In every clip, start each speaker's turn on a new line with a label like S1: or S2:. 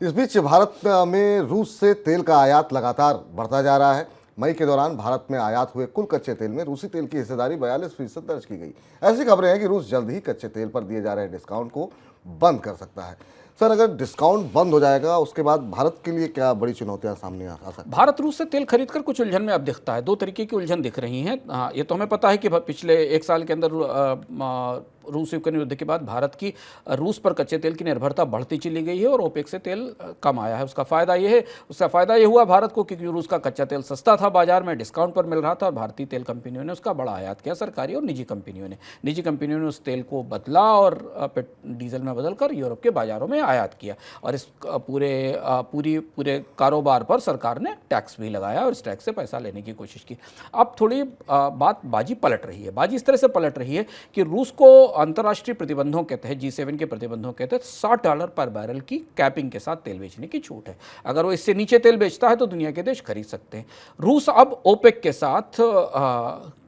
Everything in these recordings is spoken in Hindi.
S1: इस बीच भारत में रूस से तेल का आयात लगातार बढ़ता जा रहा है। मई के दौरान भारत में आयात हुए कुल कच्चे तेल में रूसी तेल की हिस्सेदारी 42% दर्ज की गई। ऐसी खबरें हैं कि रूस जल्द ही कच्चे तेल पर दिए जा रहे डिस्काउंट को बंद कर सकता है। सर, अगर डिस्काउंट बंद हो जाएगा उसके बाद भारत के लिए क्या बड़ी चुनौतियां सामने आ सकती हैं?
S2: भारत रूस से तेल खरीद कर कुछ उलझन में अब दिखता है। दो तरीके की उलझन दिख रही हैं। हाँ, ये तो हमें पता है कि पिछले एक साल के अंदर रूस यूक्रेन युद्ध के बाद भारत की रूस पर कच्चे तेल की निर्भरता बढ़ती चली गई है और ओपेक से तेल कम आया है। उसका फ़ायदा ये हुआ भारत को, क्योंकि रूस का कच्चा तेल सस्ता था, बाजार में डिस्काउंट पर मिल रहा था और भारतीय तेल कंपनियों ने उसका बड़ा आयात किया। सरकारी और निजी कंपनियों ने उस तेल को बदला और डीजल में बदलकर यूरोप के बाज़ारों में आयात किया और इस पूरे कारोबार पर सरकार ने टैक्स भी लगाया और इस टैक्स से पैसा लेने की कोशिश की। अब थोड़ी बाजी पलट रही है। बाजी इस तरह से पलट रही है कि रूस को अंतर्राष्ट्रीय प्रतिबंधों के तहत, G7 के प्रतिबंधों के तहत $60 पर बैरल की कैपिंग के साथ तेल बेचने की छूट है। अगर वो इससे नीचे तेल बेचता है तो दुनिया के देश खरीद सकते हैं। रूस अब ओपेक के साथ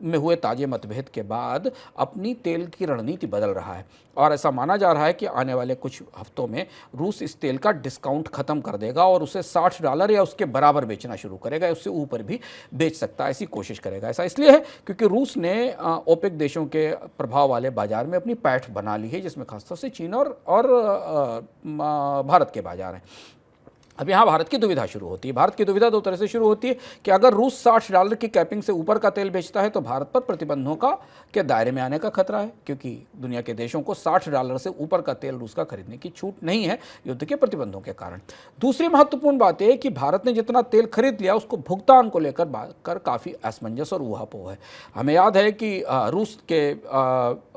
S2: में हुए ताजे मतभेद के बाद अपनी तेल की रणनीति बदल रहा है और ऐसा माना जा रहा है कि आने वाले कुछ हफ्तों में रूस इस तेल का डिस्काउंट खत्म कर देगा और उसे $60 या उसके बराबर बेचना शुरू करेगा, उससे ऊपर भी बेच सकता है, ऐसी कोशिश करेगा। ऐसा इसलिए है क्योंकि रूस ने ओपेक देशों के प्रभाव वाले बाजार में अपनी पैठ बना ली है, जिसमें खासतौर से चीन और भारत के बाजार हैं। अब यहाँ भारत की दुविधा शुरू होती है। भारत की दुविधा दो तरह से शुरू होती है कि अगर रूस $60 की कैपिंग से ऊपर का तेल बेचता है तो भारत पर प्रतिबंधों के दायरे में आने का खतरा है, क्योंकि दुनिया के देशों को $60 से ऊपर का तेल रूस का खरीदने की छूट नहीं है युद्ध के प्रतिबंधों के कारण। दूसरी महत्वपूर्ण बात यह है कि भारत ने जितना तेल खरीद लिया उसको भुगतान को लेकर काफ़ी असमंजस और ऊहापोह है। हमें याद है कि रूस के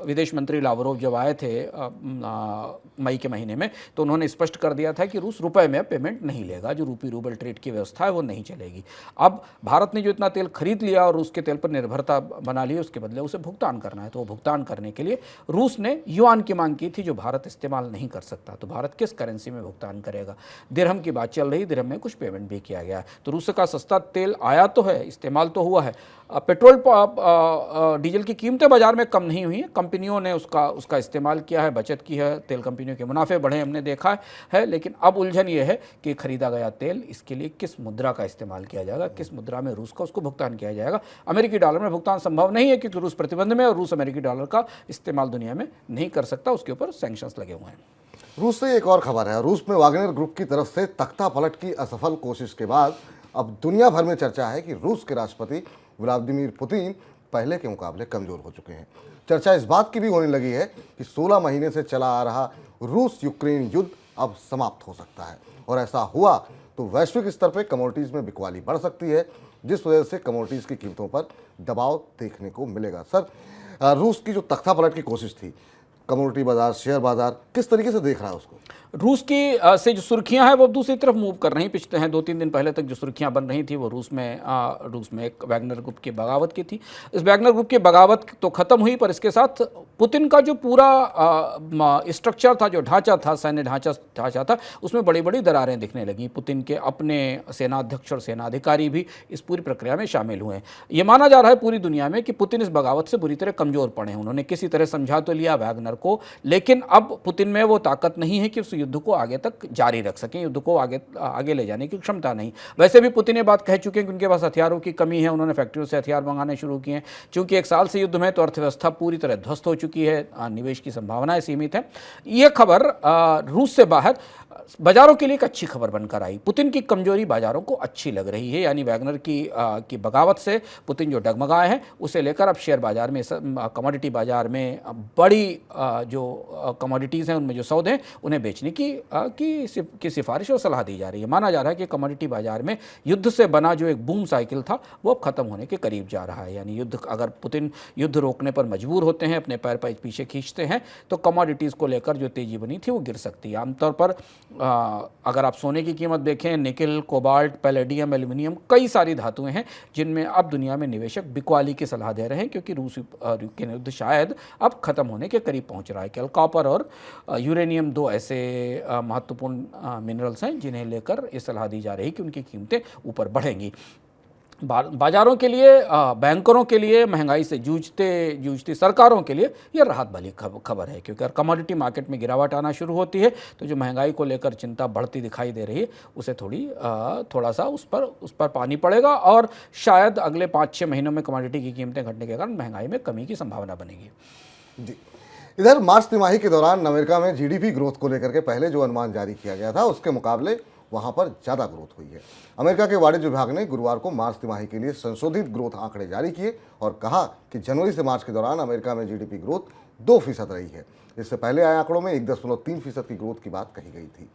S2: विदेश मंत्री लावरोव जब आए थे मई के महीने में, तो उन्होंने स्पष्ट कर दिया था कि रूस रुपए में पेमेंट नहीं लेगा, जो रूपी रूबल ट्रेड की व्यवस्था है वो नहीं चलेगी। अब भारत ने जो इतना तेल खरीद लिया और रूस के तेल पर निर्भरता बना ली, उसके बदले उसे भुगतान करना है। तो वो भुगतान करने के लिए रूस ने युआन की मांग की थी, जो भारत इस्तेमाल नहीं कर सकता। तो भारत किस करेंसी में भुगतान करेगा? दिरहम की बात चल रही, दिरहम में कुछ पेमेंट भी किया गया है। तो रूस का सस्ता तेल आया तो है, इस्तेमाल तो हुआ है। पेट्रोल डीजल की कीमतें बाजार में कम नहीं हुई हैं, कंपनियों ने उसका इस्तेमाल किया है, बचत की है, तेल कंपनियों के मुनाफे बढ़े हमने देखा है। लेकिन अब उलझन ये है कि खरीदा गया तेल, इसके लिए किस मुद्रा का इस्तेमाल किया जाएगा, किस मुद्रा में रूस का उसको भुगतान किया जाएगा। अमेरिकी डॉलर में भुगतान संभव नहीं है क्योंकि रूस प्रतिबंध में, और रूस अमेरिकी डॉलर का इस्तेमाल दुनिया में नहीं कर सकता, उसके ऊपर सैंक्शंस लगे हुए हैं।
S1: रूस से एक और खबर है। रूस में वागनर ग्रुप की तरफ से तख्ता पलट की असफल कोशिश के बाद अब दुनिया भर में चर्चा है कि रूस के राष्ट्रपति व्लादिमीर पुतिन पहले के मुकाबले कमजोर हो चुके हैं। चर्चा इस बात की भी होने लगी है कि 16 महीने से चला आ रहा रूस यूक्रेन युद्ध अब समाप्त हो सकता है, और ऐसा हुआ तो वैश्विक स्तर पर कमोडिटीज़ में बिकवाली बढ़ सकती है, जिस वजह से कमोडिटीज़ की कीमतों पर दबाव देखने को मिलेगा। सर, रूस की जो तख्ता पलट की कोशिश थी, कमोडिटी बाजार, शेयर बाजार किस तरीके से देख रहा है उसको?
S2: रूस की से जो सुर्खियां हैं वो अब दूसरी तरफ मूव कर रही। पिछले हैं 2-3 दिन पहले तक जो सुर्खियां बन रही थी वो रूस में एक वैगनर ग्रुप की बगावत की थी। इस वैगनर ग्रुप की बगावत तो खत्म हुई, पर इसके साथ पुतिन का जो पूरा स्ट्रक्चर था, जो ढांचा था, सैन्य ढांचा था, उसमें बड़ी बड़ी दरारें दिखने लगी। पुतिन के अपने सेनाध्यक्ष और सेनाधिकारी भी इस पूरी प्रक्रिया में शामिल हुए हैं। ये माना जा रहा है पूरी दुनिया में कि पुतिन इस बगावत से बुरी तरह कमजोर पड़े हैं। उन्होंने किसी तरह समझा तो लिया वैगनर को, लेकिन अब पुतिन में वो ताकत नहीं है कि उस युद्ध को आगे तक जारी रख सकें, युद्ध को आगे ले जाने की क्षमता नहीं। वैसे भी पुतिन ये बात कह चुके हैं कि उनके पास हथियारों की कमी है, उन्होंने फैक्ट्रियों से हथियार मंगाने शुरू किए हैं। चूंकि 1 साल से युद्ध में तो अर्थव्यवस्था पूरी तरह ध्वस्त हो चुकी है, निवेश की संभावनाएं सीमित है। ये खबर रूस से बाहर बाजारों के लिए एक अच्छी खबर बनकर आई। पुतिन की कमजोरी बाजारों को अच्छी लग रही है, यानी वैगनर की बगावत से पुतिन जो डगमगाए हैं, उसे लेकर अब शेयर बाजार में, कमोडिटी बाजार में बड़ी जो कमोडिटीज़ हैं उनमें जो सौदे हैं उन्हें बेचने की सिफारिश और सलाह दी जा रही है। माना जा रहा है कि कमोडिटी बाजार में युद्ध से बना जो एक बूम साइकिल था वो अब खत्म होने के करीब जा रहा है। यानी अगर पुतिन युद्ध रोकने पर मजबूर होते हैं, अपने पैर पीछे खींचते हैं, तो कमोडिटीज़ को लेकर जो तेजी बनी थी वो गिर सकती है। आमतौर पर अगर आप सोने की कीमत देखें, निकल, कोबाल्ट, पैलेडियम, एल्युमिनियम, कई सारी धातुएं हैं जिनमें अब दुनिया में निवेशक बिकवाली की सलाह दे रहे हैं, क्योंकि रूस यूक्रेन युद्ध शायद अब खत्म होने के करीब पहुंच रहा है। केवल कॉपर और यूरेनियम 2 ऐसे महत्वपूर्ण मिनरल्स हैं जिन्हें लेकर ये सलाह दी जा रही है कि उनकी कीमतें ऊपर बढ़ेंगी। बाजारों के लिए, बैंकरों के लिए, महंगाई से जूझती सरकारों के लिए ये राहत वाली खबर है, क्योंकि अगर कमोडिटी मार्केट में गिरावट आना शुरू होती है तो जो महंगाई को लेकर चिंता बढ़ती दिखाई दे रही है उसे थोड़ा सा उस पर पानी पड़ेगा और शायद अगले 5-6 महीनों में कमोडिटी की कीमतें घटने के कारण महंगाई में कमी की संभावना बनेगी।
S1: जी, इधर मार्च तिमाही के दौरान अमेरिका में जीडीपी ग्रोथ को लेकर के पहले जो अनुमान जारी किया गया था उसके मुकाबले वहां पर ज़्यादा ग्रोथ हुई है। अमेरिका के वाणिज्य विभाग ने गुरुवार को मार्च तिमाही के लिए संशोधित ग्रोथ आंकड़े जारी किए और कहा कि जनवरी से मार्च के दौरान अमेरिका में जीडीपी ग्रोथ 2% रही है। इससे पहले आए आंकड़ों में 1.3% की ग्रोथ की बात कही गई थी।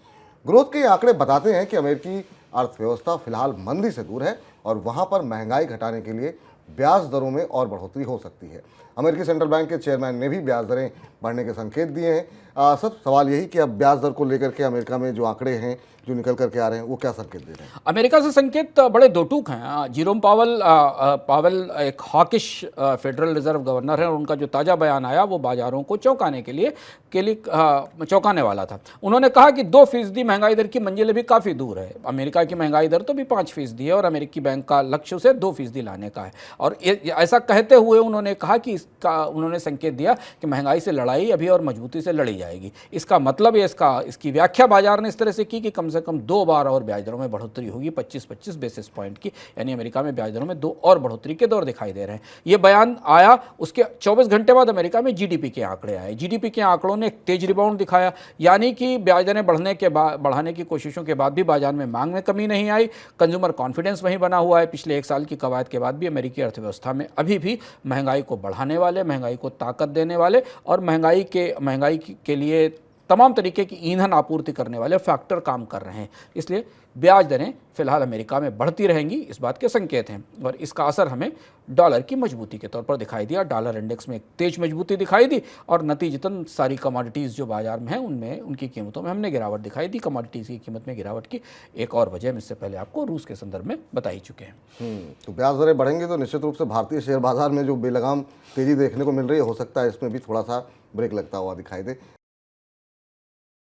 S1: ग्रोथ के ये आंकड़े बताते हैं कि अमेरिकी अर्थव्यवस्था फिलहाल मंदी से दूर है और वहां पर महंगाई घटाने के लिए ब्याज दरों में और बढ़ोतरी हो सकती है। अमेरिकी सेंट्रल बैंक के चेयरमैन ने भी ब्याज दरें बढ़ने के संकेत दिए हैं। सर, सवाल यही कि अब ब्याज दर को लेकर के अमेरिका में जो आंकड़े हैं जो निकल करके आ रहे हैं वो क्या संकेत दे रहे हैं?
S2: अमेरिका से संकेत बड़े दो टूक हैं। जीरोम पावेल एक हॉकिश फेडरल रिजर्व गवर्नर है और उनका जो ताज़ा बयान आया वो बाजारों को चौंकाने के लिए चौंकाने वाला था। उन्होंने कहा कि 2% महंगाई दर की मंजिल अभी काफ़ी दूर है। अमेरिका की महंगाई दर तो भी 5% है और अमेरिकी बैंक का लक्ष्य उसे 2% लाने का है। और ऐसा कहते हुए उन्होंने कहा कि उन्होंने संकेत दिया कि महंगाई से लड़ाई अभी और मजबूती से लड़ी जाएगी। इसका मतलब है, इसकी व्याख्या बाजार ने इस तरह से की कि कम से कम 2 बार और ब्याज दरों में बढ़ोतरी होगी, 25-25 बेसिस पॉइंट की, यानी अमेरिका में ब्याज दरों में 2 और बढ़ोतरी के दौर दिखाई दे रहे हैं। ये बयान आया, उसके 24 घंटे बाद अमेरिका में जीडीपी के आंकड़े आए। जीडीपी के आंकड़ों ने एक तेज रिबाउंड दिखाया, यानी कि ब्याज दरें बढ़ाने की कोशिशों के बाद भी बाजार में मांग में कमी नहीं आई। कंज्यूमर कॉन्फिडेंस वहीं बना हुआ है। पिछले 1 साल की कवायद के बाद भी अमेरिकी अर्थव्यवस्था में अभी भी महंगाई को बढ़ाने वाले, महंगाई को ताकत देने वाले और महंगाई के लिए तमाम तरीके की ईंधन आपूर्ति करने वाले फैक्टर काम कर रहे हैं। इसलिए ब्याज दरें फिलहाल अमेरिका में बढ़ती रहेंगी, इस बात के संकेत हैं। और इसका असर हमें डॉलर की मजबूती के तौर पर दिखाई दिया। डॉलर इंडेक्स में एक तेज मजबूती दिखाई दी और नतीजतन सारी कमोडिटीज़ जो बाजार में हैं उनमें, उनकी कीमतों में हमने गिरावट दिखाई दी। कमोडिटीज़ की कीमत में गिरावट की एक और वजह हम इससे पहले आपको रूस के संदर्भ में बता ही चुके हैं।
S1: तो ब्याज दरें बढ़ेंगी तो निश्चित रूप से भारतीय शेयर बाजार में जो बेलगाम तेजी देखने को मिल रही है, हो सकता है इसमें भी थोड़ा सा ब्रेक लगता हुआ दिखाई दे।